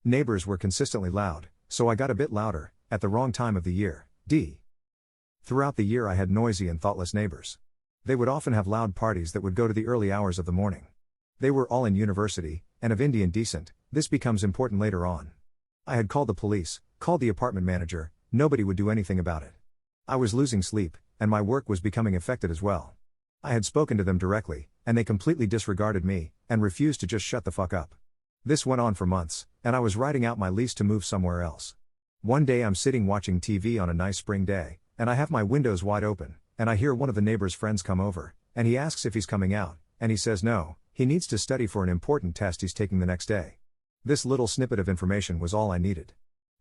Neighbors were consistently loud, so I got a bit louder, at the wrong time of the year. Throughout the year I had noisy and thoughtless neighbors. They would often have loud parties that would go to the early hours of the morning. They were all in university, and of Indian descent. This becomes important later on. I had called the police, called the apartment manager, nobody would do anything about it. I was losing sleep, and my work was becoming affected as well. I had spoken to them directly, and they completely disregarded me, and refused to just shut the fuck up. This went on for months, and I was writing out my lease to move somewhere else. One day I'm sitting watching TV on a nice spring day, and I have my windows wide open, and I hear one of the neighbor's friends come over, and he asks if he's coming out, and he says no, he needs to study for an important test he's taking the next day. This little snippet of information was all I needed.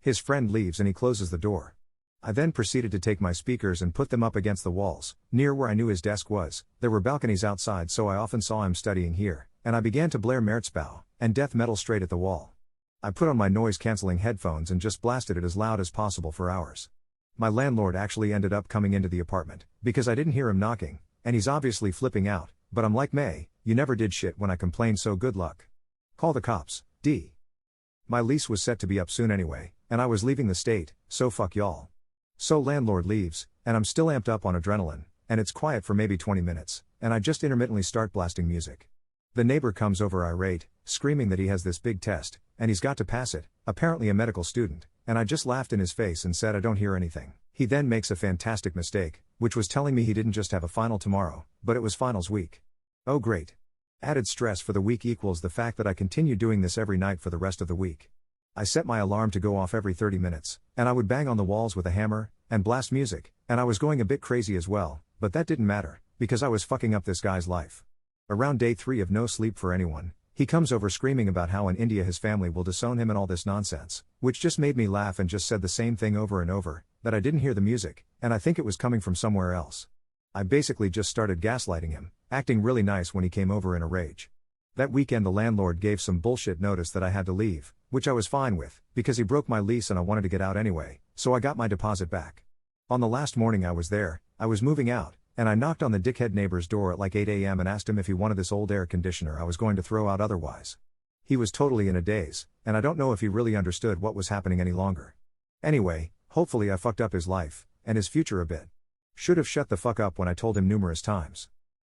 His friend leaves and he closes the door. I then proceeded to take my speakers and put them up against the walls, near where I knew his desk was. There were balconies outside, so I often saw him studying here, and I began to blare Merzbow and death metal straight at the wall. I put on my noise-canceling headphones and just blasted it as loud as possible for hours. My landlord actually ended up coming into the apartment, because I didn't hear him knocking, and he's obviously flipping out, but I'm like, May, you never did shit when I complained, so good luck. Call the cops, My lease was set to be up soon anyway, and I was leaving the state, so fuck y'all. So landlord leaves, and I'm still amped up on adrenaline, and it's quiet for maybe 20 minutes, and I just intermittently start blasting music. The neighbor comes over irate, screaming that he has this big test, and he's got to pass it, apparently a medical student, and I just laughed in his face and said I don't hear anything. He then makes a fantastic mistake, which was telling me he didn't just have a final tomorrow, but it was finals week. Oh great. Added stress for the week equals the fact that I continue doing this every night for the rest of the week. I set my alarm to go off every 30 minutes, and I would bang on the walls with a hammer, and blast music, and I was going a bit crazy as well, but that didn't matter, because I was fucking up this guy's life. Around day 3 of no sleep for anyone, he comes over screaming about how in India his family will disown him and all this nonsense, which just made me laugh and just said the same thing over and over, that I didn't hear the music, and I think it was coming from somewhere else. I basically just started gaslighting him, acting really nice when he came over in a rage. That weekend the landlord gave some bullshit notice that I had to leave, which I was fine with, because he broke my lease and I wanted to get out anyway, so I got my deposit back. On the last morning I was there, I was moving out, and I knocked on the dickhead neighbor's door at like 8 a.m. and asked him if he wanted this old air conditioner I was going to throw out otherwise. He was totally in a daze, and I don't know if he really understood what was happening any longer. Anyway, hopefully I fucked up his life, and his future a bit. Should have shut the fuck up when I told him numerous times.